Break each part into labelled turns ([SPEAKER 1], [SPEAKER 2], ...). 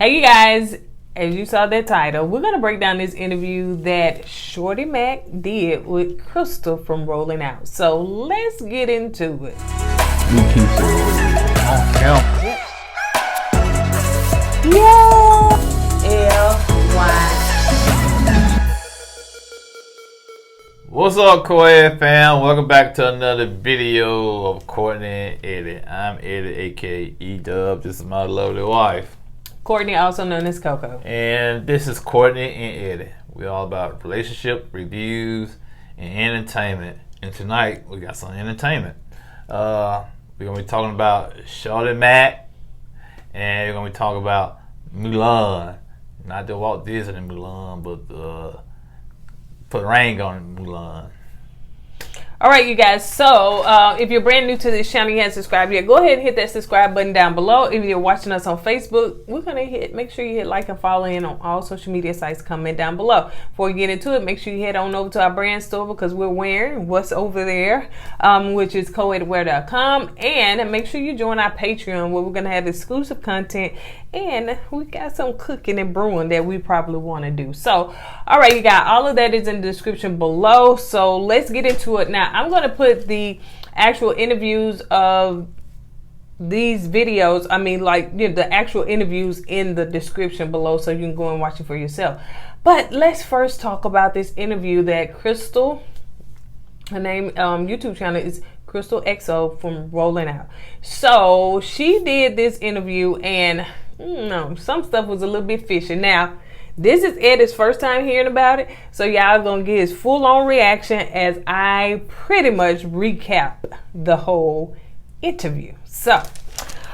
[SPEAKER 1] Hey you guys, as you saw that title, we're going to break down this interview that Shorty Mack did with Christal from Rolling Out. So let's get into it.
[SPEAKER 2] What's up, KOED fam? Welcome back to another video of Kourtney and Eddie. I'm Eddie, aka E-Dub. This is my lovely wife,
[SPEAKER 1] Kourtney, also known as Coco.
[SPEAKER 2] and this is Kourtney and Eddie. We're all about relationship, reviews, and entertainment. And tonight, we got some entertainment. We're going to be talking about Shorty Mack, and we're going to be talking about Milan. Not the Walt Disney Milan, but put rain on Milan.
[SPEAKER 1] All right, you guys. So if you're brand new to this channel, you haven't subscribed yet, go ahead and hit that subscribe button down below. If you're watching us on Facebook, we're gonna make sure you hit like and follow in on all social media sites. Comment down below. Before we get into it, make sure you head on over to our brand store because we're wearing what's over there, which is KOEDwear.com, and make sure you join our Patreon where we're gonna have exclusive content, and we got some cooking and brewing that we probably want to do. So, all right, you got all of that is in the description below. So let's get into it now. I'm going to put the actual interviews of these videos, the actual interviews in the description below so you can go and watch it for yourself. But let's first talk about this interview that Christal, her name, YouTube channel is Christal XO from Rolling Out. So she did this interview and some stuff was a little bit fishy. Now, this is Eddie's first time hearing about it, so y'all gonna get his full-on reaction as I pretty much recap the whole interview. So,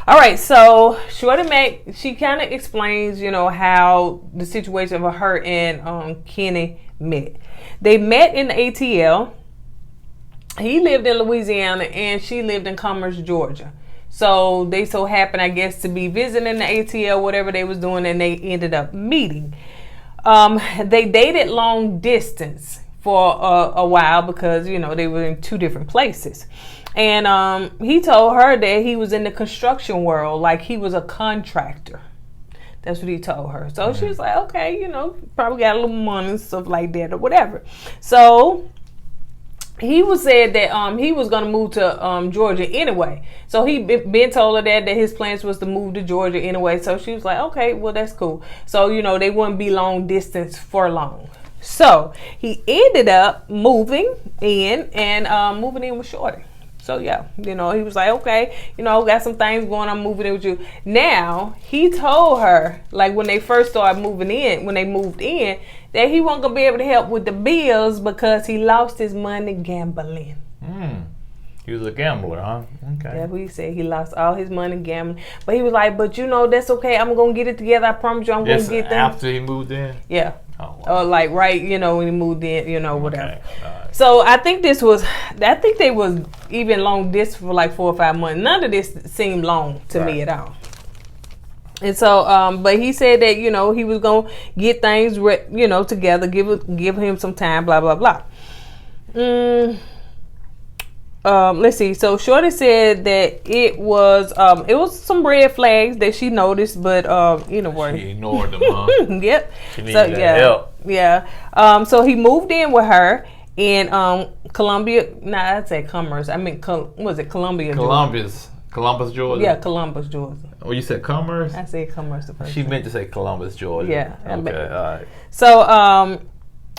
[SPEAKER 1] all right, so Shorty Mack, she kind of explains, how the situation of her and Kenny met. They met in the ATL. He lived in Louisiana and she lived in Commerce, Georgia. So they so happened, I guess, to be visiting the ATL, whatever they was doing, and they ended up meeting. They dated long distance for a while because, they were in two different places. And he told her that he was in the construction world, like he was a contractor. That's what he told her. So she was like, okay, probably got a little money and stuff like that or whatever. So he was said that he was gonna move to Georgia anyway. So he been told her that his plans was to move to Georgia anyway. So she was like, okay, well that's cool. So they wouldn't be long distance for long. So he ended up moving in and moving in with Shorty. So yeah, he was like, okay, got some things going on, moving in with you. Now he told her, like when they first started moving in, when they moved in, that he wasn't gonna be able to help with the bills because he lost his money gambling.
[SPEAKER 2] He was a gambler, huh? Okay.
[SPEAKER 1] That's what he said. He lost all his money gambling. But he was like, but that's okay. I'm gonna get it together. I promise you I'm gonna get that.
[SPEAKER 2] After he moved in?
[SPEAKER 1] Yeah.
[SPEAKER 2] Oh, wow.
[SPEAKER 1] Like right, when he moved in, whatever.
[SPEAKER 2] Okay. Right.
[SPEAKER 1] So I think they was even long distance for like 4 or 5 months. None of this seemed long to me at all. And so, but he said that, he was going to get things, together, give him some time, blah, blah, blah. Let's see. So Shorty said that it was some red flags that she noticed, but,
[SPEAKER 2] She ignored them, huh?
[SPEAKER 1] Yep.
[SPEAKER 2] She needed help.
[SPEAKER 1] Yeah. So he moved in with her in Columbia. I'd say Commerce. I mean, was it Columbia?
[SPEAKER 2] Columbus, Georgia?
[SPEAKER 1] Yeah, Columbus, Georgia.
[SPEAKER 2] Oh, you said Commerce?
[SPEAKER 1] I said Commerce the first
[SPEAKER 2] She
[SPEAKER 1] time.
[SPEAKER 2] meant to say Columbus, Georgia.
[SPEAKER 1] Yeah.
[SPEAKER 2] Okay, all right.
[SPEAKER 1] So,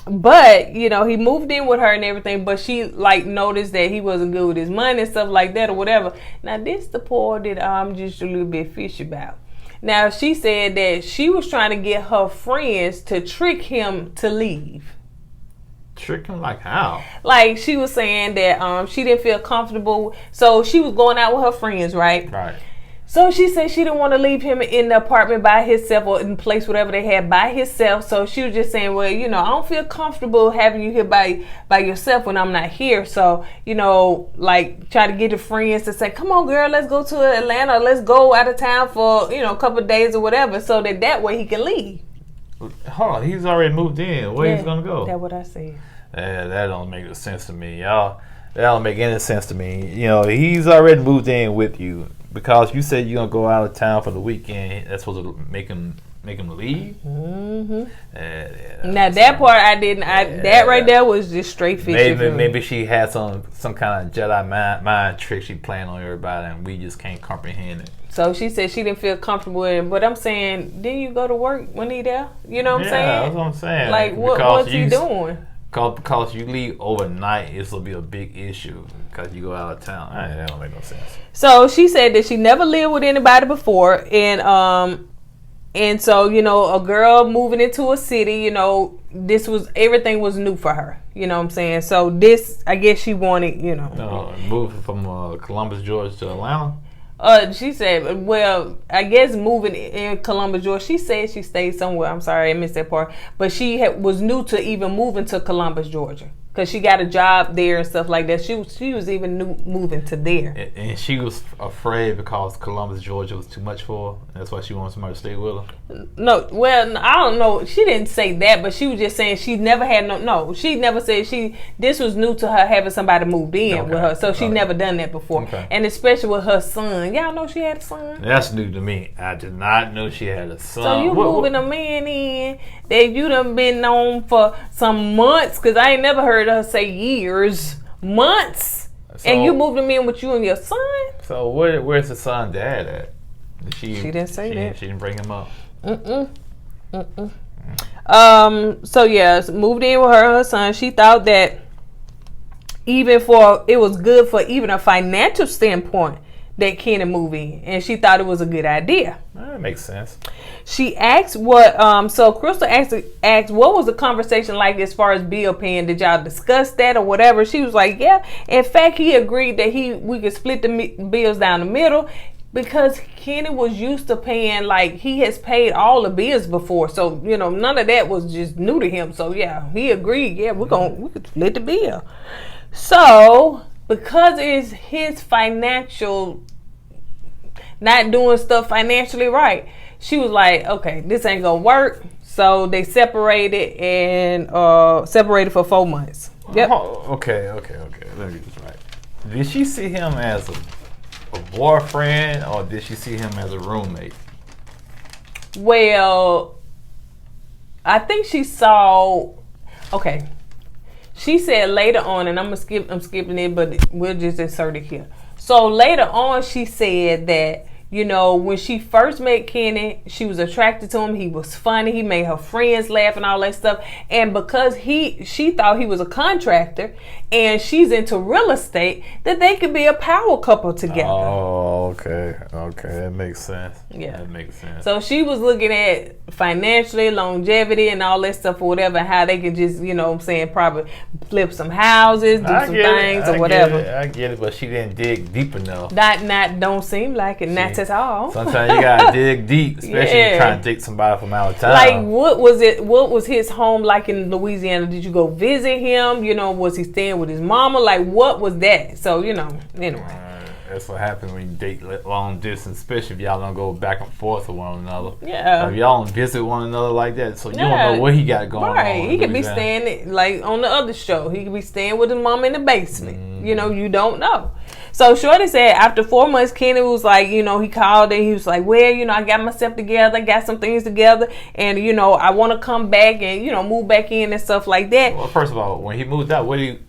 [SPEAKER 1] but, he moved in with her and everything, but she, noticed that he wasn't good with his money and stuff like that or whatever. Now, this the part that I'm just a little bit fishy about. Now, she said that she was trying to get her friends to trick him to leave.
[SPEAKER 2] Trick him like how?
[SPEAKER 1] Like she was saying that she didn't feel comfortable, so she was going out with her friends, right?
[SPEAKER 2] Right.
[SPEAKER 1] So she said she didn't want to leave him in the apartment by himself or in the place whatever they had by himself. So she was just saying, well, I don't feel comfortable having you here by yourself when I'm not here. So try to get your friends to say, come on, girl, let's go to Atlanta, let's go out of town for a couple of days or whatever, so that way he can leave.
[SPEAKER 2] Hold on, he's already moved in. Where he's gonna go?
[SPEAKER 1] That's what I said.
[SPEAKER 2] That don't make sense to me, y'all. That don't make any sense to me. He's already moved in with you because you said you're gonna go out of town for the weekend. That's supposed to make him make him leave.
[SPEAKER 1] Now that part I didn't. That right there was just straight fiction.
[SPEAKER 2] Maybe she had some kind of Jedi mind trick she playing on everybody, and we just can't comprehend it.
[SPEAKER 1] So she said she didn't feel comfortable with it. But I'm saying, didn't you go to work when he there? You know what I'm saying?
[SPEAKER 2] Yeah, that's what I'm saying.
[SPEAKER 1] Like, what's he doing?
[SPEAKER 2] Because you leave overnight, this will be a big issue because you go out of town. That don't make no sense.
[SPEAKER 1] So she said that she never lived with anybody before, and so a girl moving into a city, everything was new for her. You know what I'm saying? So this, I guess she wanted,
[SPEAKER 2] moving from Columbus, Georgia to Atlanta.
[SPEAKER 1] She said, well, I guess moving in Columbus, Georgia, she said she stayed somewhere. I'm sorry, I missed that part. But she was new to even moving to Columbus, Georgia. Because she got a job there and stuff like that. She was even moving to there.
[SPEAKER 2] And she was afraid because Columbus, Georgia was too much for her. That's why she wanted somebody to stay with her.
[SPEAKER 1] No, well, I don't know. She didn't say that, but she was just saying she never had she never said this was new to her having somebody moved in with her. So she never done that before. Okay. And especially with her son. Y'all know she had a son?
[SPEAKER 2] That's new to me. I did not know she had a son.
[SPEAKER 1] So you moving a man in that you done been known for some months, because I ain't never heard her say years, months, and you moved him in with you and your son. So
[SPEAKER 2] where's the son dad at? She
[SPEAKER 1] didn't say that.
[SPEAKER 2] She didn't bring him up.
[SPEAKER 1] So yeah, moved in with her and her son. She thought that it was good for even a financial standpoint that Kenny move in, and she thought it was a good idea.
[SPEAKER 2] That makes sense.
[SPEAKER 1] She asked so Christal asked what was the conversation like as far as bill paying? Did y'all discuss that or whatever? She was like, yeah. In fact, he agreed that we could split the bills down the middle, because Kenny was used to paying, like, he has paid all the bills before. So, none of that was just new to him. So yeah, he agreed, yeah, we could split the bill. So because it's his financial, not doing stuff financially right, she was like, okay, this ain't gonna work. So they separated for 4 months. Yep.
[SPEAKER 2] Okay. Let me get this right. Did she see him as a boyfriend, or did she see him as a roommate?
[SPEAKER 1] Well, I think she saw. Okay. She said later on, and I'm skipping it, but we'll just insert it here. So later on, she said that, when she first met Kenny, she was attracted to him. He was funny. He made her friends laugh and all that stuff. And because she thought he was a contractor and she's into real estate, that they could be a power couple together.
[SPEAKER 2] Oh, okay. That makes sense.
[SPEAKER 1] Yeah.
[SPEAKER 2] That makes sense.
[SPEAKER 1] So she was looking at financially, longevity, and all that stuff or whatever, and how they could just, probably flip some houses, do some things or whatever.
[SPEAKER 2] I get it, but she didn't dig deep enough.
[SPEAKER 1] Not don't seem like it, not at all.
[SPEAKER 2] Sometimes you gotta dig deep, especially if you're trying to date somebody from out of town.
[SPEAKER 1] Like, what was his home like in Louisiana? Did you go visit him? Was he staying with his mama? Like, what was that? So, anyway.
[SPEAKER 2] That's what happens when you date long distance, especially if y'all don't go back and forth with one another.
[SPEAKER 1] Yeah.
[SPEAKER 2] If y'all don't visit one another like that, so you don't know what he got going on.
[SPEAKER 1] Right. He could be staying, like on the other show, he could be staying with his mom in the basement. You don't know. So Shorty said after 4 months, Kenny was like, he called and he was like, well, I got myself together, got some things together, and, I want to come back and, move back in and stuff like that.
[SPEAKER 2] Well, first of all, when he moved out, where did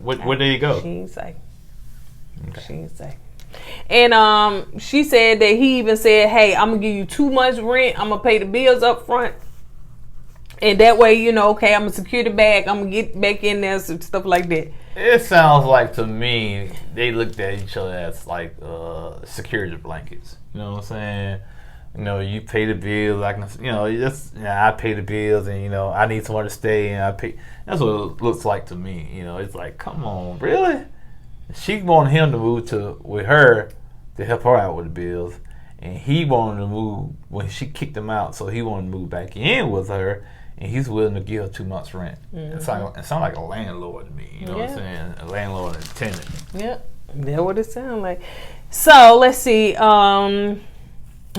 [SPEAKER 2] he go?
[SPEAKER 1] She didn't say. Okay. She didn't say. And she said that he even said, hey, I'm going to give you 2 months rent. I'm going to pay the bills up front. And that way, okay, I'm going to secure the bag. I'm going to get back in there, stuff like that.
[SPEAKER 2] It sounds like to me, they looked at each other as like security blankets. You know what I'm saying? You pay the bills. I pay the bills, and, I need somewhere to stay, and I pay. That's what it looks like to me. It's like, come on, really? She wanted him to move with her to help her out with the bills, and he wanted to move when she kicked him out, so he wanted to move back in with her, and he's willing to give her 2 months rent. It sounds like a landlord to me. You know what I'm saying? A landlord and a tenant.
[SPEAKER 1] Yeah, that's what it sounds like. So let's see. He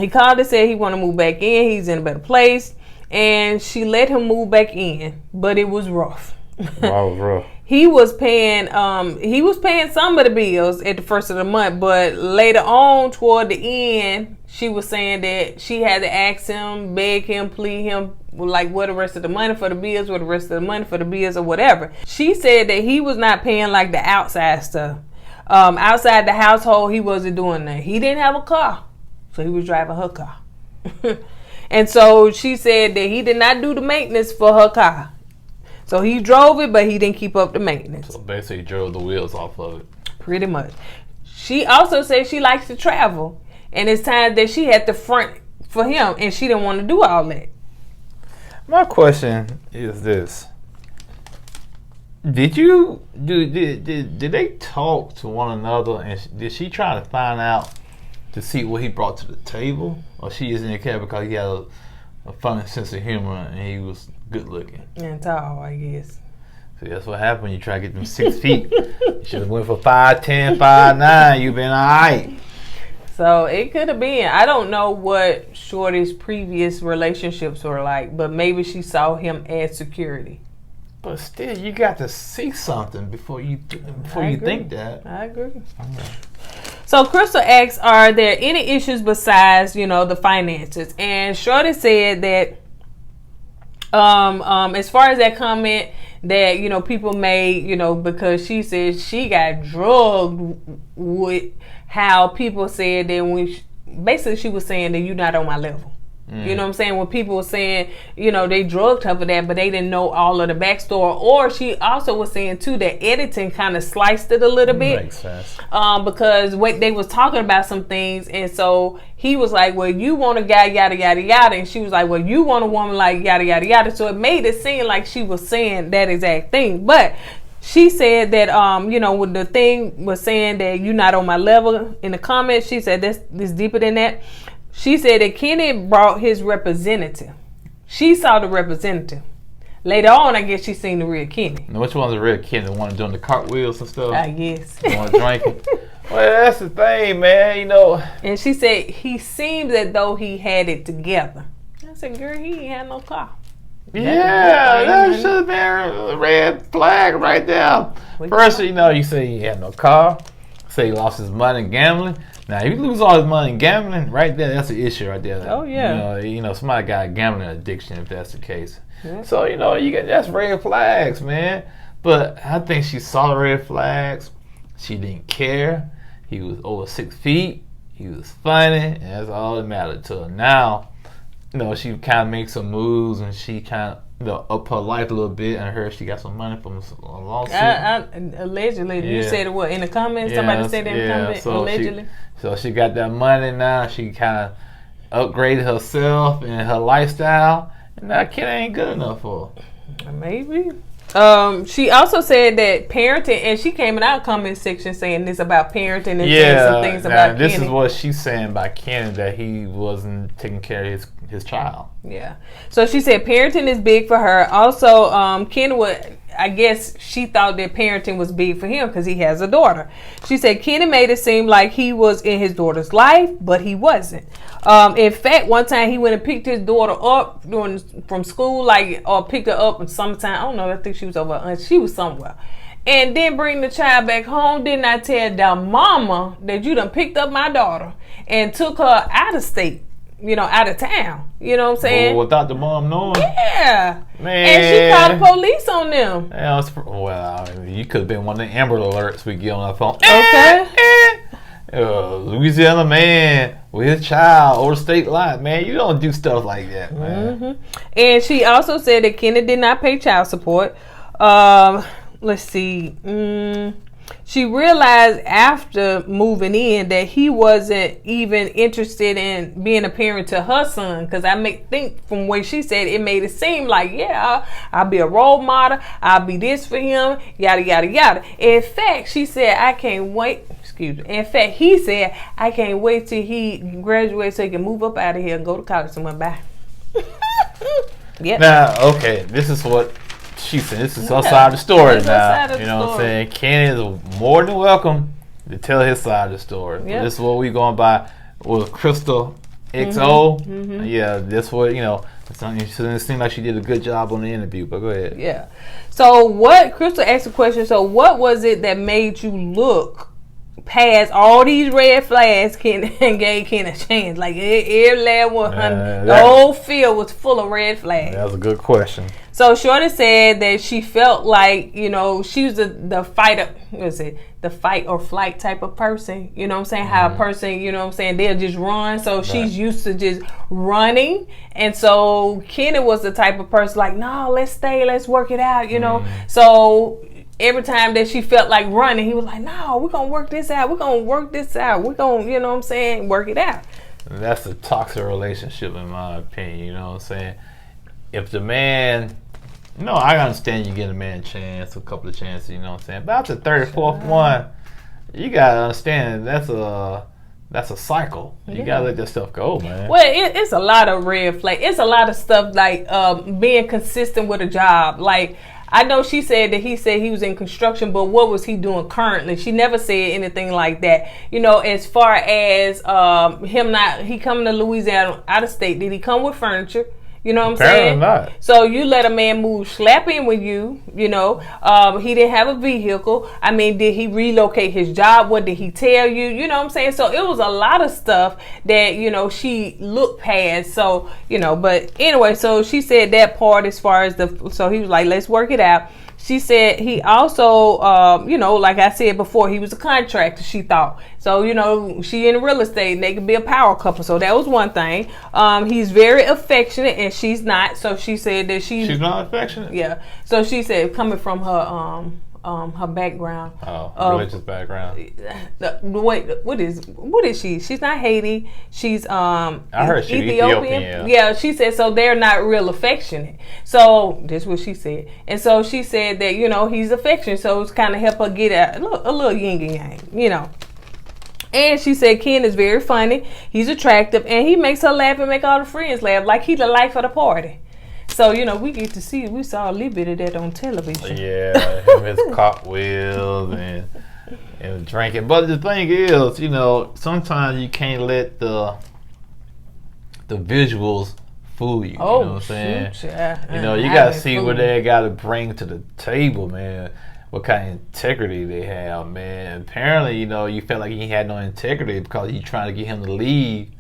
[SPEAKER 1] called and said he want to move back in. He's in a better place, and she let him move back in, but it was rough.
[SPEAKER 2] Wow, it was rough.
[SPEAKER 1] he was paying some of the bills at the first of the month, but later on toward the end, she was saying that she had to ask him, beg him, plead him, like where the rest of the money for the bills, where the rest of the money for the bills or whatever. She said that he was not paying like the outside stuff. Outside the household, he wasn't doing that. He didn't have a car, so he was driving her car. And so she said that he did not do the maintenance for her car. So he drove it, but he didn't keep up the maintenance.
[SPEAKER 2] So basically, he drove the wheels off of it.
[SPEAKER 1] Pretty much. She also said she likes to travel, and it's time that she had to front for him, and she didn't want to do all that.
[SPEAKER 2] My question is this: did they talk to one another, and did she try to find out to see what he brought to the table, or she just didn't care because he had a funny sense of humor and he was good looking
[SPEAKER 1] and tall, I guess?
[SPEAKER 2] See, that's what happened when you try to get them 6 feet. You should have went for 5'10", 5'9". You've been all right.
[SPEAKER 1] So it could have been. I don't know what Shorty's previous relationships were like, but maybe she saw him as security.
[SPEAKER 2] But still, you got to see something before you think that.
[SPEAKER 1] I agree. Okay. So Christal asks, are there any issues besides, the finances? And Shorty said that as far as that comment that, people made, because she said she got drugged with how people said that basically she was saying that you're not on my level. You know what I'm saying? When people were saying, they drugged her for that, but they didn't know all of the backstory. Or she also was saying, too, that editing kind of sliced it a little bit.
[SPEAKER 2] Makes sense.
[SPEAKER 1] Because they was talking about some things. And so he was like, well, you want a guy, yada, yada, yada. And she was like, well, you want a woman like yada, yada, yada. So it made it seem like she was saying that exact thing. But she said that, when the thing was saying that you're not on my level in the comments, she said this deeper than that. She said that Kenny brought his representative. She saw the representative. Later on, I guess she seen the real Kenny.
[SPEAKER 2] Now, which one's the real Kenny? The one doing the cartwheels and stuff?
[SPEAKER 1] I guess.
[SPEAKER 2] The one drinking? Well, that's the thing, man,
[SPEAKER 1] And she said he seems as though he had it together. I said, girl, he ain't had no car.
[SPEAKER 2] Yeah, that should have been a red flag right there. First, you say he had no car. Say he lost his money gambling. Now, if you lose all his money in gambling, right there, that's an issue right there.
[SPEAKER 1] Oh, yeah.
[SPEAKER 2] Somebody got a gambling addiction if that's the case.
[SPEAKER 1] Yeah.
[SPEAKER 2] So, that's red flags, man. But I think she saw the red flags. She didn't care. He was over 6 feet. He was funny, and that's all that mattered to her. Now, she kind of makes some moves, and she kind of, up her life a little bit. And I heard she got some money from a lawsuit.
[SPEAKER 1] Allegedly. You said it, what, in the comments? Somebody said that in the comments,
[SPEAKER 2] so
[SPEAKER 1] allegedly?
[SPEAKER 2] So she got that money now. She kind of upgraded herself and her lifestyle. And that kid ain't good enough for her.
[SPEAKER 1] Maybe. She also said that parenting, and she came in our comment section saying this about parenting and saying some things about
[SPEAKER 2] this
[SPEAKER 1] Kenny.
[SPEAKER 2] Is what she's saying about Kenny, that he wasn't taking care of his child.
[SPEAKER 1] Yeah. So she said parenting is big for her. Also, Kenny I guess she thought that parenting was big for him because he has a daughter. She said Kenny made it seem like he was in his daughter's life, but he wasn't. In fact, one time he went and picked his daughter up from school, or picked her up in summertime. I don't know. I think she was over. She was somewhere. And then bring the child back home. Didn't I tell the mama that you done picked up my daughter and took her out of state? Out of town. You know what I'm saying?
[SPEAKER 2] Well, without the mom knowing?
[SPEAKER 1] Yeah.
[SPEAKER 2] Man.
[SPEAKER 1] And she called the police on them.
[SPEAKER 2] Well, you could have been one of the Amber Alerts we get on our phone.
[SPEAKER 1] Okay.
[SPEAKER 2] Louisiana man with his child over the state line. Man, you don't do stuff like that, man.
[SPEAKER 1] Mm-hmm. And she also said that Kenny did not pay child support. Let's see. She realized after moving in that he wasn't even interested in being a parent to her son. Because I think from what she said, it made it seem like, I'll be a role model. I'll be this for him, yada, yada, yada. In fact, she said, I can't wait. Excuse me. In fact, he said, I can't wait till he graduates so he can move up out of here and go to college somewhere. Bye. Yep.
[SPEAKER 2] Now, okay, this is what she said. This is her side of the story now. You know what I'm saying? Kenny is more than welcome to tell his side of the story. Yep. This is what we going by with Christal XO. Mm-hmm. Yeah, this what, It seemed like she did a good job on the interview, but go ahead.
[SPEAKER 1] Yeah. So Christal asked the question, so what was it that made you look past all these red flags and gave Ken a chance? Like every last one, the whole field was full of red flags.
[SPEAKER 2] That was a good question.
[SPEAKER 1] So Shorty said that she felt like, she was the fighter, the fight or flight type of person. You know what I'm saying? How a person, they'll just run. So she's used to just running. And so Kenny was the type of person like, no, let's stay, let's work it out, So every time that she felt like running, he was like, no, we're going to work this out. We're going to work this out. We're going to, work it out.
[SPEAKER 2] And that's a toxic relationship in my opinion, you know what I'm saying? If the man... I understand you get a man a couple of chances, you know what I'm saying? But after the 34th one, you got to understand that's a cycle. You got to let that stuff go, man.
[SPEAKER 1] Well, it's a lot of red flag. It's a lot of stuff like being consistent with a job. Like, I know she said that he said he was in construction, but what was he doing currently? She never said anything like that. As far as he coming to Louisiana out of state, did he come with furniture? You know what I'm saying?
[SPEAKER 2] Not.
[SPEAKER 1] So you let a man move slap in with you, he didn't have a vehicle. I mean, did he relocate his job? What did he tell you? You know what I'm saying? So it was a lot of stuff that, she looked past. So, but anyway, so she said that part as far as so he was like, let's work it out. She said he also, like I said before, he was a contractor, she thought. So, she in real estate and they could be a power couple. So that was one thing. He's very affectionate and she's not. So she said that she's
[SPEAKER 2] not affectionate?
[SPEAKER 1] Yeah. So she said coming from her background.
[SPEAKER 2] Religious background.
[SPEAKER 1] Wait, what is she? She's not Haiti. She's
[SPEAKER 2] I heard she's Ethiopian.
[SPEAKER 1] Yeah, she said so they're not real affectionate. So this is what she said. And so she said that, he's affectionate, so it's kind of help her get a little yin and yang, And she said Ken is very funny, he's attractive, and he makes her laugh and make all the friends laugh. Like he's the life of the party. So, we saw a little bit of that on television.
[SPEAKER 2] Yeah, him his cartwheels and drinking. But the thing is, sometimes you can't let the visuals fool you. You know what I'm saying? You got to see what they got to bring to the table, man. What kind of integrity they have, man. Apparently, you felt like he had no integrity because you trying to get him to leave.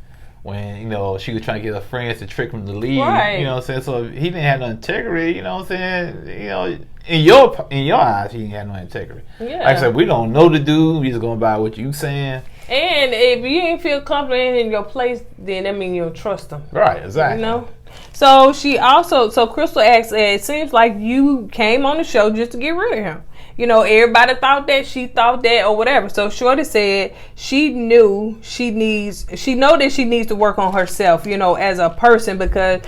[SPEAKER 2] When, she was trying to get her friends to trick him to leave. Right. You know what I'm saying? So if he didn't have no integrity, you know what I'm saying? In your eyes, he didn't have no integrity. Yeah. Like I said, we don't know the dude. We just going by what you saying.
[SPEAKER 1] And if you ain't feel comfortable in your place, then that means you don't trust him.
[SPEAKER 2] Right, exactly.
[SPEAKER 1] So Christal asked, it seems like you came on the show just to get rid of him. Everybody thought that, she thought that, or whatever. So Shorty said she know that she needs to work on herself, as a person, because,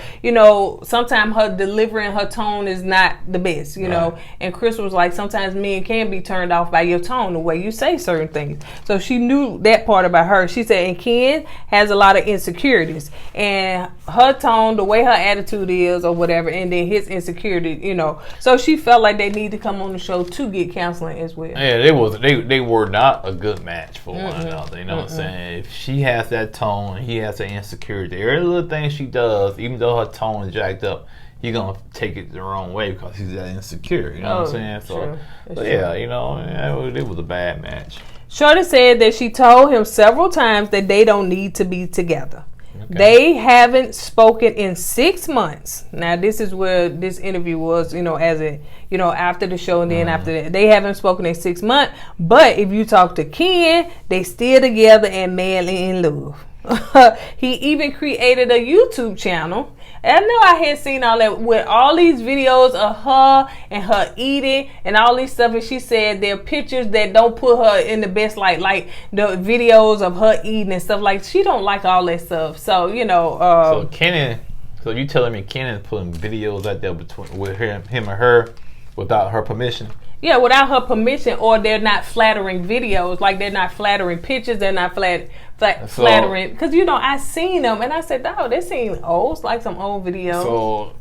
[SPEAKER 1] sometimes her delivery and her tone is not the best, right. And Christal was like, sometimes men can be turned off by your tone, the way you say certain things. So she knew that part about her. She said, and Ken has a lot of insecurities, and her tone, the way her attitude is or whatever, and then his insecurity, So she felt like they need to come on the show to get counseling as well.
[SPEAKER 2] Yeah, they were not a good match for one another. You know what I'm saying? If she has that tone, he has that insecurity. Every little thing she does, even though her tone is jacked up, you're gonna take it the wrong way because he's that insecure. You know what I'm saying? So yeah, it was a bad match.
[SPEAKER 1] Shorty said that she told him several times that they don't need to be together. Okay. They haven't spoken in 6 months. Now, this is where this interview was, after the show and then after that. They haven't spoken in 6 months. But if you talk to Ken, they still together and madly in love. He even created a YouTube channel. And I know I had seen all that with all these videos of her and her eating and all these stuff. And she said there are pictures that don't put her in the best light, like the videos of her eating and stuff. Like, she don't like all that stuff. So,
[SPEAKER 2] so Kenan, so you telling me Kenan's putting videos out there with him and her without her permission?
[SPEAKER 1] Yeah, without her permission, or they're not flattering videos. Like, they're not flattering pictures. They're not flattering. Because, I seen them, and I said, oh, they seem old. It's like some old videos.
[SPEAKER 2] So,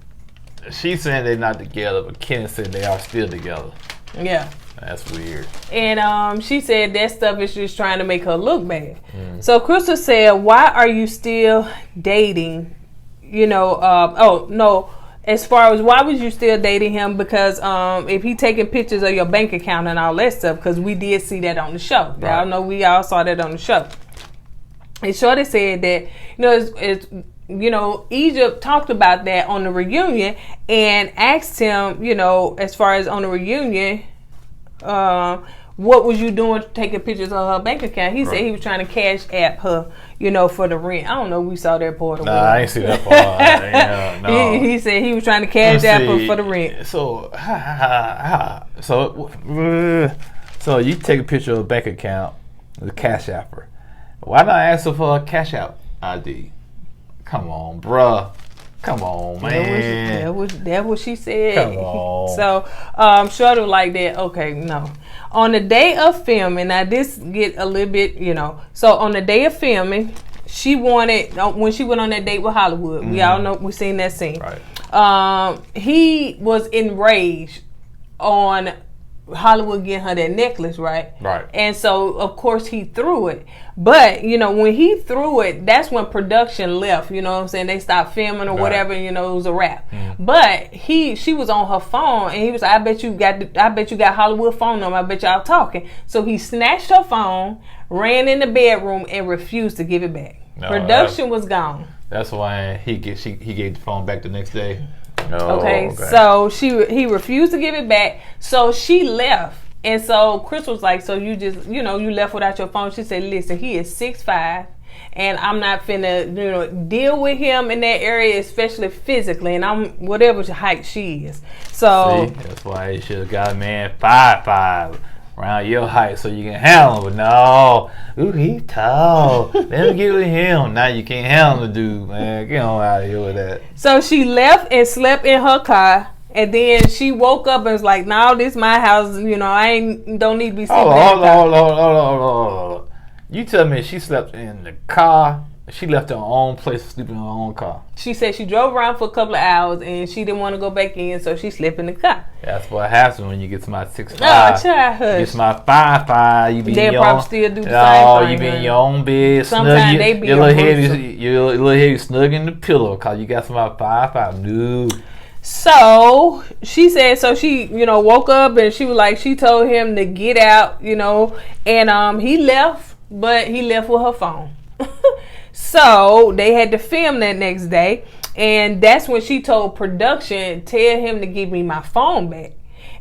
[SPEAKER 2] she's saying they're not together, but Ken said they are still together.
[SPEAKER 1] Yeah.
[SPEAKER 2] That's weird.
[SPEAKER 1] And she said that stuff is just trying to make her look bad. So, Christal said, why are you still dating you know, oh no, as far as why was you still dating him? Because if he taking pictures of your bank account and all that stuff, because we did see that on the show. Right. Y'all know we all saw that on the show. And Shorty said that, you know, it's you know, Egypt talked about that on the reunion and asked him, you know, as far as on the reunion, what was you doing taking pictures of her bank account? He said he was trying to cash app her, you know, for the rent. I don't know. We saw that part.
[SPEAKER 2] Nah, I ain't see that part. Yeah, no.
[SPEAKER 1] He said he was trying to cash app her for the rent.
[SPEAKER 2] So, so you take a picture of a bank account, the cash app her. Why not ask her for a cash app ID? Come on, bruh. Come on, man.
[SPEAKER 1] That what she said.
[SPEAKER 2] Come on.
[SPEAKER 1] So, Shorty was like that. Okay, no. On the day of filming, now this get a little bit, you know. So on the day of filming, she wanted, when she went on that date with Hollywood, we all know, we seen that scene.
[SPEAKER 2] Right.
[SPEAKER 1] He was enraged on Hollywood getting her that necklace, right?
[SPEAKER 2] Right.
[SPEAKER 1] And so, of course, he threw it. But, you know, when he threw it, that's when production left. You know what I'm saying? They stopped filming or whatever, and, you know, it was a wrap. But she was on her phone, and he was like, I bet you got Hollywood phone number. I bet y'all talking. So he snatched her phone, ran in the bedroom, and refused to give it back. No, production was gone.
[SPEAKER 2] That's why he gave the phone back the next day.
[SPEAKER 1] Okay, so he refused to give it back, so she left. And so Christal was like, so you just, you know, you left without your phone. She said, listen, he is 6'5", and I'm not finna, you know, deal with him in that area, especially physically, and I'm whatever height she is. So
[SPEAKER 2] see, that's why you should have got a man 5'5" around your height so you can handle him. But no, ooh, he tall. Let me get with him. Now you can't handle the dude, man. Get on out of here with that.
[SPEAKER 1] So she left and slept in her car, and then she woke up and was like, "No, this my house. You know, don't need to be sleeping."
[SPEAKER 2] Hold on. You tell me she slept in the car. She left her own place to sleep in her own car.
[SPEAKER 1] She said she drove around for a couple of hours and she didn't want to go back in, so she slept in the car.
[SPEAKER 2] That's what happens when you get to my 6'5".
[SPEAKER 1] Oh, child, hush.
[SPEAKER 2] You get to my 5'5". You be
[SPEAKER 1] they
[SPEAKER 2] in your
[SPEAKER 1] probably
[SPEAKER 2] own,
[SPEAKER 1] still do the same thing.
[SPEAKER 2] You be in your own bed.
[SPEAKER 1] Sometimes they be
[SPEAKER 2] your little heavy snug in the pillow because you got some 5'5". No.
[SPEAKER 1] So she said, so she, you know, woke up and she was like, she told him to get out, you know, and he left, but he left with her phone. So they had to film that next day, and that's when she told production, tell him to give me my phone back.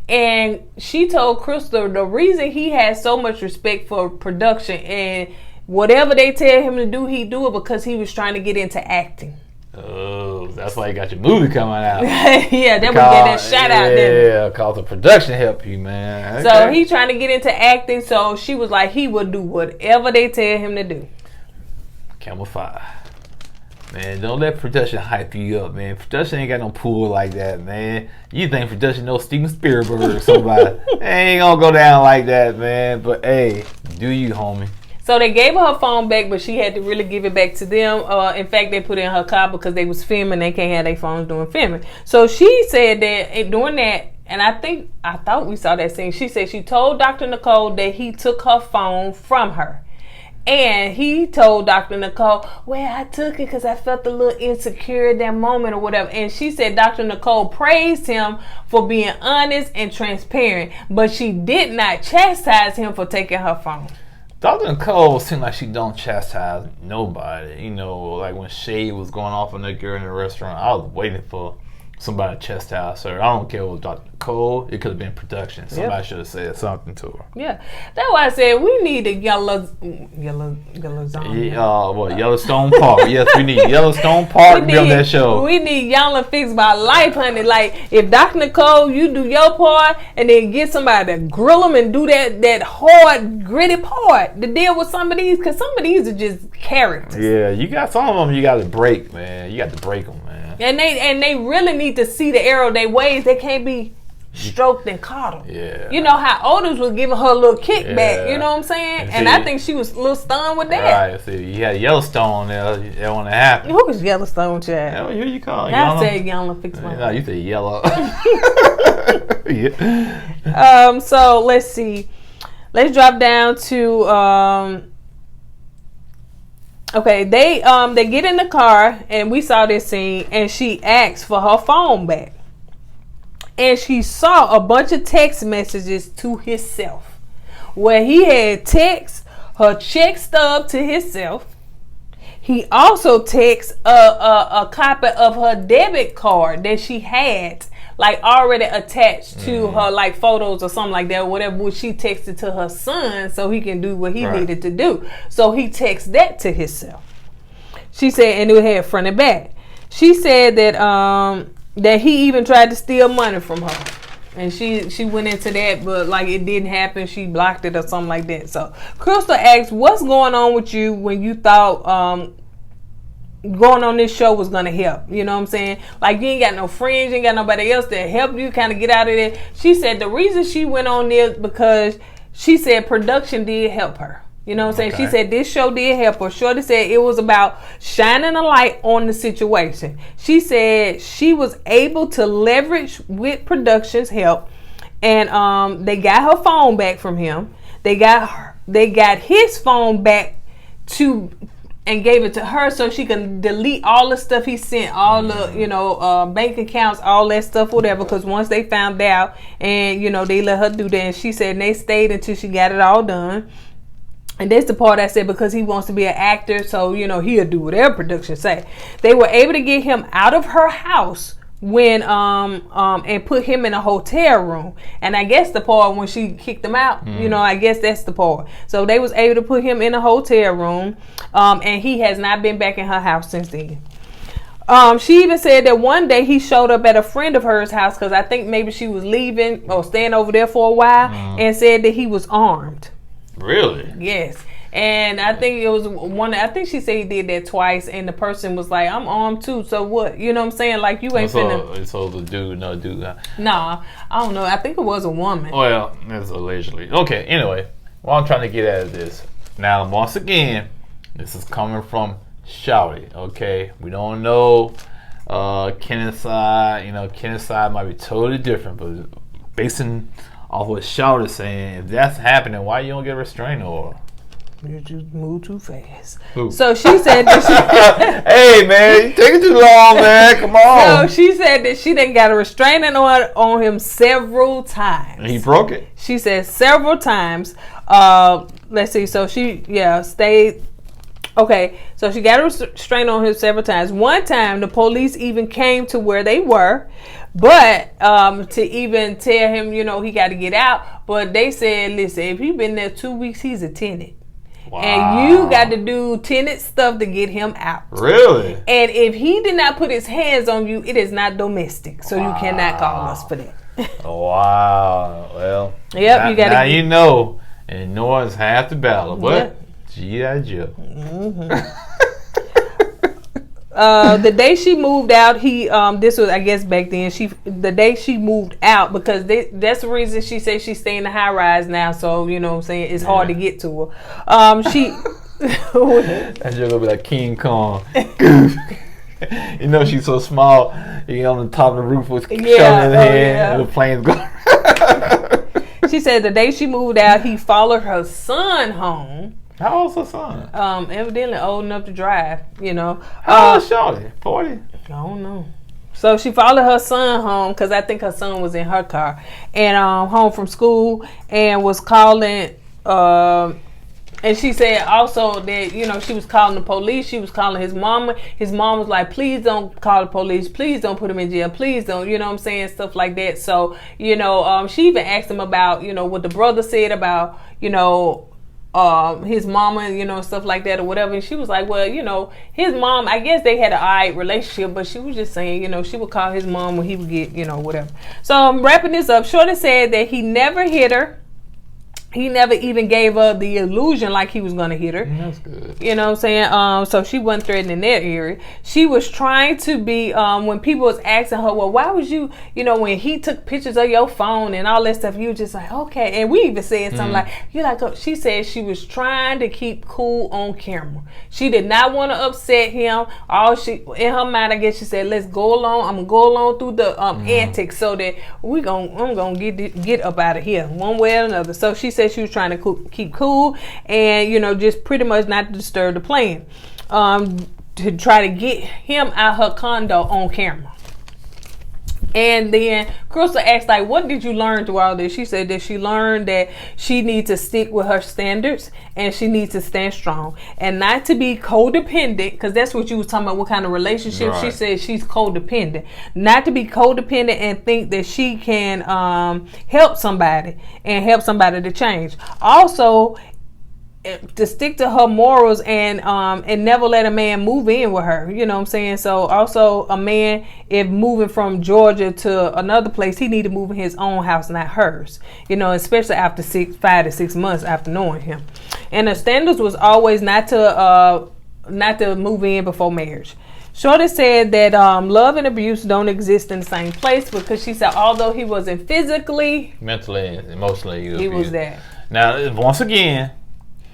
[SPEAKER 1] And she told Christal the reason he has so much respect for production and whatever they tell him to do, he do it because he was trying to get into acting.
[SPEAKER 2] Oh, that's why you got your movie coming out.
[SPEAKER 1] Yeah, that would get that shot out there.
[SPEAKER 2] Yeah, cause the production help you, man. Okay.
[SPEAKER 1] So he trying to get into acting, so she was like, he would do whatever they tell him to do.
[SPEAKER 2] Camel 5. Man, don't let production hype you up, man. Production ain't got no pool like that, man. You think production knows Steven Spielberg or somebody. They ain't gonna go down like that, man. But hey, do you, homie.
[SPEAKER 1] So they gave her phone back, but she had to really give it back to them. In fact, they put it in her car because they was filming. They can't have their phones doing filming. So she said that during that, and I thought we saw that scene. She said she told Dr. Nicole that he took her phone from her. And he told Dr. Nicole, well, I took it because I felt a little insecure at that moment or whatever. And she said Dr. Nicole praised him for being honest and transparent, but she did not chastise him for taking her phone.
[SPEAKER 2] Dr. Nicole seemed like she don't chastise nobody. You know, like when Shade was going off on that girl in the restaurant, I was waiting for somebody to chastise her. I don't care if it was Dr. Nicole. It could have been production. Somebody should have said something to her.
[SPEAKER 1] Yeah, that's why I said we need a Yellowstone.
[SPEAKER 2] Yellowstone Park. Yes, we need Yellowstone Park to be on that show.
[SPEAKER 1] We need y'all to fix my life, honey. Like if Dr. Nicole, you do your part, and then get somebody to grill them and do that hard, gritty part to deal with some of these, because some of these are just characters.
[SPEAKER 2] Yeah, you got some of them. You got to break, man. You got to break them, man.
[SPEAKER 1] And they really need to see the error of their ways. They can't be stroked and coddled.
[SPEAKER 2] Yeah.
[SPEAKER 1] You know how Otis was giving her a little kickback. You know what I'm saying? And I think she was a little stunned with that.
[SPEAKER 2] Right. See, you had Yellowstone there. That wouldn't happen.
[SPEAKER 1] Who was Yellowstone, Chad?
[SPEAKER 2] Who you call?
[SPEAKER 1] I said Yellow. Fix my
[SPEAKER 2] No, you said Yellow.
[SPEAKER 1] Yeah. So let's see. Let's drop down to Okay, they get in the car, and we saw this scene, and she asked for her phone back. And she saw a bunch of text messages to himself, where he had text her check stub to himself. He also texts a copy of her debit card that she had, like, already attached to her, like, photos or something like that, or whatever, which she texted to her son so he can do what he needed to do. So he texts that to himself. She said, and it had front and back. She said that he even tried to steal money from her. And she went into that, but like it didn't happen. She blocked it or something like that. So Christal asked, what's going on with you when you thought going on this show was gonna help? You know what I'm saying? Like, you ain't got no friends, you ain't got nobody else that help you kind of get out of there. She said the reason she went on there because she said production did help her. You know what I'm saying? Okay. She said this show did help her. Shorty said it was about shining a light on the situation. She said she was able to leverage with production's help, and they got her phone back from him. They got his phone back and gave it to her so she can delete all the stuff he sent, all the bank accounts, all that stuff, whatever. Because once they found out, and they let her do that, and she said they stayed until she got it all done. And that's the part I said, because he wants to be an actor, so, he'll do whatever production say. They were able to get him out of her house when and put him in a hotel room. And I guess the part when she kicked him out, I guess that's the part. So they was able to put him in a hotel room, and he has not been back in her house since then. She even said that one day he showed up at a friend of hers house, because I think maybe she was leaving or staying over there for a while, and said that he was armed.
[SPEAKER 2] Really?
[SPEAKER 1] Yes. And I think it was I think she said he did that twice, and the person was like, I'm armed too, so what? You know what I'm saying? Like, you ain't finna.
[SPEAKER 2] So the dude.
[SPEAKER 1] Nah, I don't know. I think it was a woman.
[SPEAKER 2] Well, that's allegedly. Okay, anyway, what I'm trying to get at is this. Now, once again, this is coming from Shorty, okay? We don't know Kenneth's side. Kenneth's side might be totally different, but basing off what Shorty's saying, if that's happening, why you don't get a restraining order?
[SPEAKER 1] You just move too fast.
[SPEAKER 2] Who?
[SPEAKER 1] So she said that
[SPEAKER 2] hey, man, you taking too long, man. Come on.
[SPEAKER 1] So she said that she done got a restraining order on him several times.
[SPEAKER 2] And he broke it?
[SPEAKER 1] She said several times. Let's see. So she, stayed. Okay, so she got a restraining on him several times. One time, the police even came to where they were, but to even tell him, he got to get out. But they said, listen, if he been there 2 weeks, he's a tenant. Wow. And you got to do tenant stuff to get him out.
[SPEAKER 2] Really?
[SPEAKER 1] And if he did not put his hands on you, it is not domestic. So you cannot call us for that.
[SPEAKER 2] Wow. Well,
[SPEAKER 1] yep, you got to.
[SPEAKER 2] Now you know, and knowing's half the battle. But G.I. Joe.
[SPEAKER 1] The day she moved out, this was, I guess, back then. The day she moved out, because that's the reason she said she's staying in the high rise now. So you know what I'm saying, it's hard to get to her. She
[SPEAKER 2] that's just gonna be like King Kong. She's so small. You on the top of the roof with showing in the hand, and the plane's going.
[SPEAKER 1] She said the day she moved out, he followed her son home.
[SPEAKER 2] How old's her son?
[SPEAKER 1] Evidently old enough to drive,
[SPEAKER 2] How old is Shorty? 40?
[SPEAKER 1] I don't know. So she followed her son home, because I think her son was in her car, and home from school, and was calling, and she said also that, she was calling the police. She was calling his mama. His mom was like, please don't call the police. Please don't put him in jail. Please don't, you know what I'm saying? Stuff like that. So, she even asked him about, what the brother said about, his mama, stuff like that or whatever. And she was like, well, his mom, I guess they had an alright relationship, but she was just saying, she would call his mom when he would get, whatever. So I'm wrapping this up. Shorty said that he never hit her. He never even gave her the illusion like he was going to hit her.
[SPEAKER 2] That's good.
[SPEAKER 1] You know what I'm saying? So she wasn't threatening in that area. She was trying to be, when people was asking her, well, why was you, when he took pictures of your phone and all that stuff, you were just like, okay. And we even said something like, she said she was trying to keep cool on camera. She did not want to upset him. In her mind, I guess she said, let's go along. I'm going to go along through the antics so that I'm going to get up out of here one way or another. So she said she was trying to keep cool and, just pretty much not to disturb the plan. to try to get him out her condo on camera. And then Christal asked, like, what did you learn through all this? She said that she learned that she needs to stick with her standards and she needs to stand strong and not to be codependent, because that's what you was talking about, what kind of relationship. Right. She said she's codependent. Not to be codependent and think that she can help somebody and help somebody to change. Also, to stick to her morals and never let a man move in with her. You know what I'm saying? So also a man, if moving from Georgia to another place, he need to move in his own house, not hers. You know, especially after 5 to 6 months after knowing him. And the standards was always not to move in before marriage. Shorty said that love and abuse don't exist in the same place, because she said although he wasn't physically, mentally, and emotionally, he was there. Now, once again,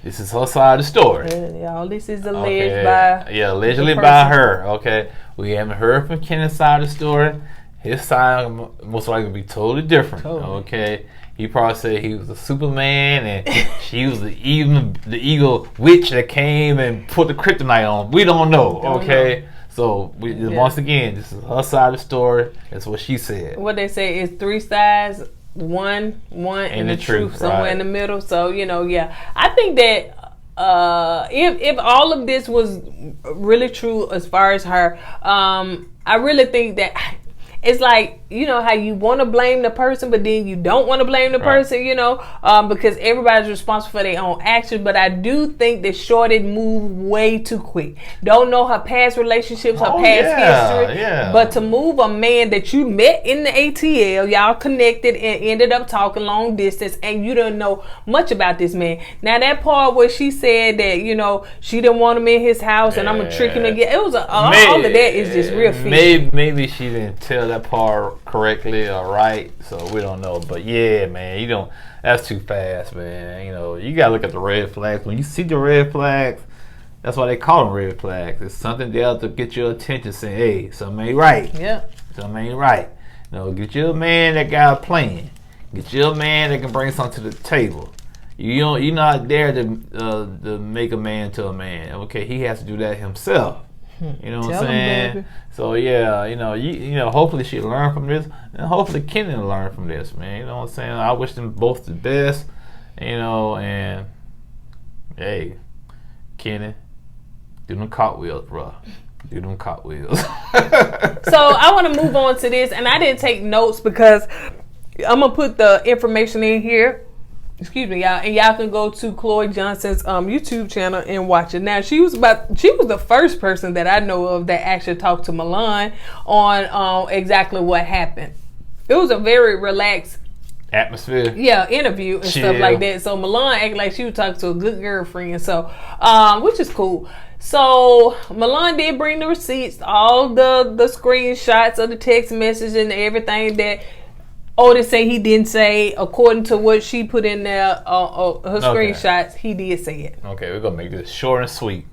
[SPEAKER 1] this is her side of the story. All this is alleged by allegedly by her. Okay, we haven't heard from Kenneth's side of the story. His side most likely will be totally different. Okay, he probably said he was a Superman and she was the evil witch that came and put the kryptonite on. We don't know. Okay. So once again, this is her side of the story. That's what she said. What they say is 3 sides. One and the truth somewhere in the middle. So I think that if all of this was really true as far as her, I really think that it's like, how you want to blame the person, but then you don't want to blame the person, because everybody's responsible for their own actions. But I do think that Shorty moved way too quick. Don't know her past relationships, her past history. But to move a man that you met in the ATL, y'all connected and ended up talking long distance, and you don't know much about this man. Now that part where she said that, she didn't want him in his house and I'm going to trick him again. It was all of that is just real fishy. Maybe she didn't tell that part correctly or right, so we don't know. But man, that's too fast, man. You gotta look at the red flags. When you see the red flags, that's why they call them red flags. It's something there to get your attention, saying, hey, something ain't right. Something ain't right. Get you a man that got a plan. Get you a man that can bring something to the table. You're not there to make a man to a man. Okay, he has to do that himself. You know what I'm saying? So hopefully she learned from this, and hopefully Kenny learned from this, man. You know what I'm saying? I wish them both the best, and hey, Kenny, do them cartwheels, bro. Do them cartwheels. So I want to move on to this, and I didn't take notes because I'm gonna put the information in here. Excuse me, y'all, and y'all can go to Chloe Johnson's YouTube channel and watch it. Now, she was the first person that I know of that actually talked to Milan on exactly what happened. It was a very relaxed atmosphere, interview and stuff like that. So Milan acted like she was talking to a good girlfriend, so which is cool. So Milan did bring the receipts, all the screenshots of the text message and everything that Otis say he didn't say, according to what she put in there, her screenshots, he did say it. Okay, we're going to make this short and sweet.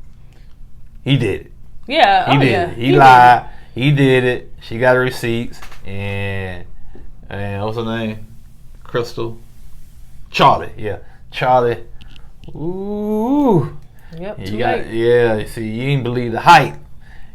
[SPEAKER 1] He did it. Yeah. He did it. He lied. He did it. She got the receipts. And what's her name? Christal? Charlie. Yeah. Charlie. Ooh. Yep. You see, you didn't believe the hype.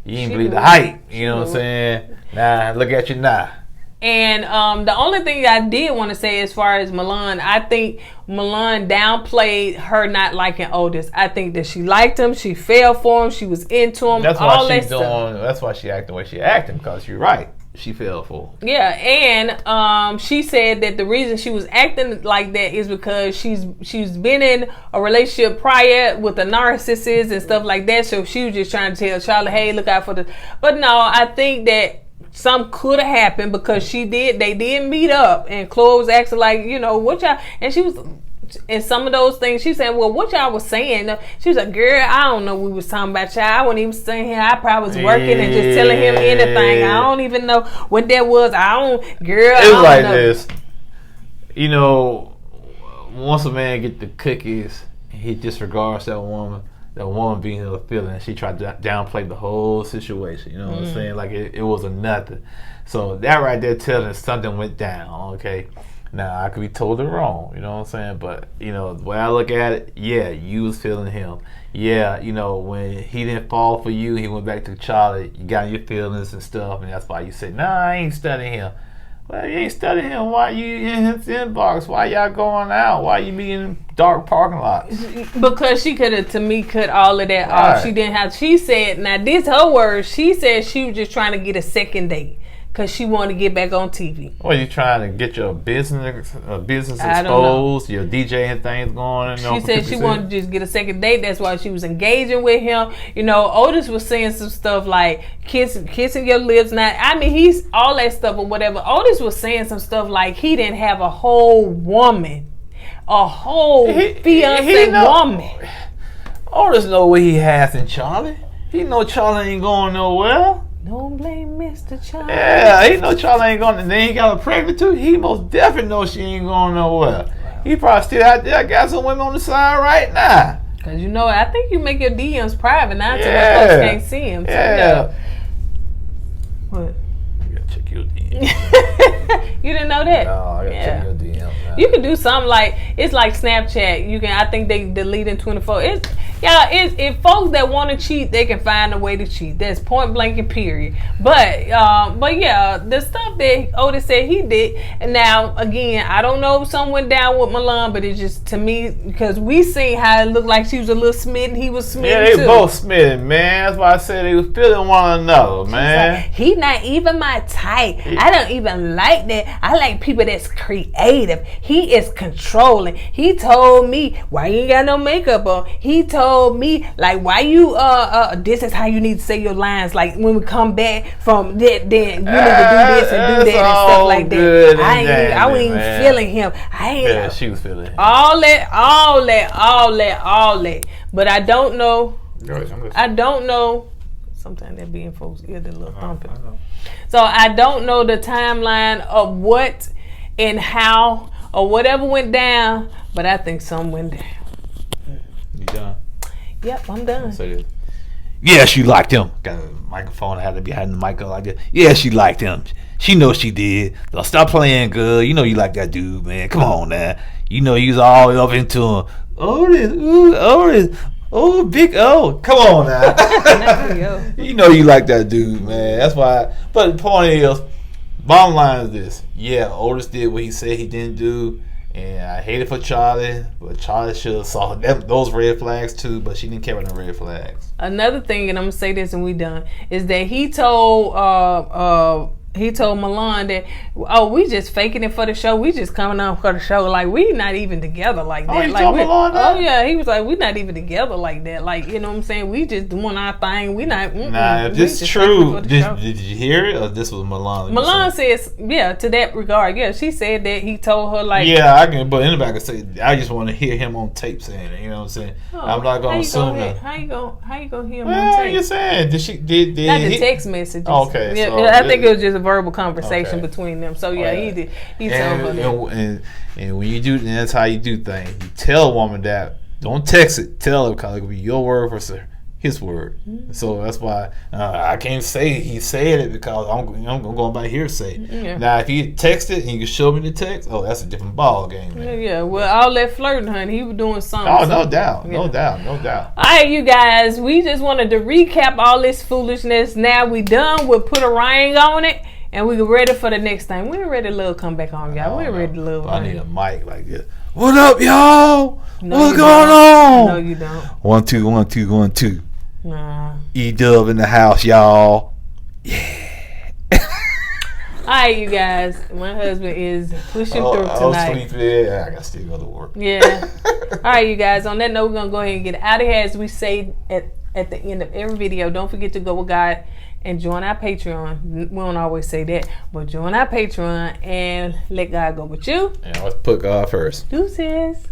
[SPEAKER 1] You didn't believe the hype. You know what I'm saying? Now, look at you now. And the only thing I did want to say as far as Milan, I think Milan downplayed her not liking Otis. I think that she liked him. She fell for him. She was into him. That's why she's doing. That's why she acted the way she acted, because you're right. She fell for him. Yeah, and she said that the reason she was acting like that is because she's been in a relationship prior with a narcissist and stuff like that. So she was just trying to tell Charlie, hey, look out for this. But no, I think that some could have happened because they did meet up, and Chloe was acting like, what y'all, and she was, and some of those things she said, well, what y'all was saying, she was like, girl, I don't know, we was talking about y'all, I wasn't even saying here, I probably was working and just telling him anything, I don't even know what that was, it was like this, once a man get the cookies, he disregards that woman being in a feeling, she tried to downplay the whole situation. You know what I'm saying? Like it was a nothing. So that right there tells us something went down. Okay,
[SPEAKER 2] Now, I could be totally wrong, you know what I'm saying? But, you know, the way I look at it, yeah, you was feeling him. Yeah, you know, when he didn't fall for you, he went back to Charlie, you got your feelings and stuff, and that's why you said, nah, I ain't studying him. Well, you ain't studying him. Why you in his inbox? Why y'all going out? Why you be in dark parking lots?
[SPEAKER 1] Because she could have, to me, cut all of that off. She didn't have, she said, now this her words, she said she was just trying to get a second date. Because she wanted to get back on TV.
[SPEAKER 2] Well, you trying to get your business exposed, your DJing things going.
[SPEAKER 1] She said she wanted to just get a second date. That's why she was engaging with him. You know, Otis was saying some stuff like kissing your lips. Now, I mean, he's all that stuff or whatever. Otis was saying some stuff like he didn't have a whole woman, a whole fiance woman.
[SPEAKER 2] Otis know what he has in Charlie. He know Charlie ain't going nowhere.
[SPEAKER 1] Don't blame Mr. Charlie.
[SPEAKER 2] Yeah, he know Charlie ain't going. And then he got her pregnant too. He most definitely knows she ain't going nowhere. He probably still out there. Got some women on the side right now.
[SPEAKER 1] Cause you know, I think you make your DMs private now, so folks can't see him. So, yeah. What?
[SPEAKER 2] You gotta check your DMs.
[SPEAKER 1] You didn't know that?
[SPEAKER 2] No, I gotta check your DMs. Now.
[SPEAKER 1] You can do something like it's like Snapchat. You can. I think they delete in 24. If folks that want to cheat, they can find a way to cheat. That's point blank and period. But yeah, the stuff that Otis said he did. And now again, I don't know if something went down with Milan, but it's just to me because we seen how it looked like she was a little smitten. He was smitten too.
[SPEAKER 2] Yeah, they both smitten, man. That's why I said they was feeling one another, man.
[SPEAKER 1] Like, he not even my type. I don't even like that. I like people that's creative. He is controlling. He told me why you ain't got no makeup on. He told me like why you this is how you need to say your lines, like when we come back from that, then you need to do this and do that and stuff like that. I wasn't even feeling him.
[SPEAKER 2] Yeah, she was feeling him.
[SPEAKER 1] All that. But I don't know. Sometimes that being folks ear, the little thumping. So I don't know the timeline of what and how or whatever went down, but I think something went down.
[SPEAKER 2] You done?
[SPEAKER 1] Yep, I'm done.
[SPEAKER 2] Yeah, she liked him. Got a microphone. I had to be behind the mic like that. Yeah, she liked him. She knows she did. So stop playing good. You know you like that dude, man. Come on now. You know you was all up into him. Oh, big O. Come on now. You know you like that dude, man. That's why. But the point is, bottom line is this. Yeah, Otis did what he said he didn't do. And I hate it for Charlie, but Charlie should have saw those red flags too, but she didn't care about the red flags.
[SPEAKER 1] Another thing, and I'm going to say this and we done, is that he told Milan that, we just faking it for the show. We just coming on for the show. Like, we not even together like that.
[SPEAKER 2] He told Milan that?
[SPEAKER 1] Oh, yeah. He was like, we not even together like that. Like, you know what I'm saying? We just doing our thing. We not.
[SPEAKER 2] Nah, if this is true, did you hear it? Or this was Milan?
[SPEAKER 1] Milan says, yeah, to that regard. Yeah, she said that he told her, like.
[SPEAKER 2] Yeah, I can, but anybody can say, I just want to hear him on tape saying it. You know what I'm saying? I'm not going to assume that.
[SPEAKER 1] How you going to hear him
[SPEAKER 2] on
[SPEAKER 1] tape?
[SPEAKER 2] You're saying, did
[SPEAKER 1] not the text messages.
[SPEAKER 2] Okay.
[SPEAKER 1] Yeah,
[SPEAKER 2] so,
[SPEAKER 1] I think it was just a verbal conversation between them. So yeah, he did. He told her that.
[SPEAKER 2] And when you do, and that's how you do things. You tell a woman that. Don't text it. Tell her because it will be your word versus his word. Mm-hmm. So that's why I can't say he said it because I'm going by hearsay. Yeah. Now if he texted and you can show me the text, that's a different ball game. Man.
[SPEAKER 1] Yeah. Well, all that flirting, honey, he was doing something.
[SPEAKER 2] Oh, no doubt. Yeah. No doubt.
[SPEAKER 1] All right, you guys. We just wanted to recap all this foolishness. Now we done. We'll put a ring on it. And we ready for the next thing. We ain't ready to little come back on, y'all. We ain't ready to little.
[SPEAKER 2] I need a mic like this. What up, y'all?
[SPEAKER 1] No,
[SPEAKER 2] what's going on?
[SPEAKER 1] No, you don't.
[SPEAKER 2] 1 2 1 2 1 2.
[SPEAKER 1] Nah.
[SPEAKER 2] E-Dub in the house, y'all. Yeah.
[SPEAKER 1] All right, you guys. My husband is pushing through tonight.
[SPEAKER 2] Yeah, I got to still go to work.
[SPEAKER 1] Yeah. All right, you guys. On that note, we're gonna go ahead and get out of here. As we say at the end of every video, don't forget to go with God and join our Patreon. We don't always say that, but join our Patreon and let God go with you.
[SPEAKER 2] And let's put God first.
[SPEAKER 1] Deuces.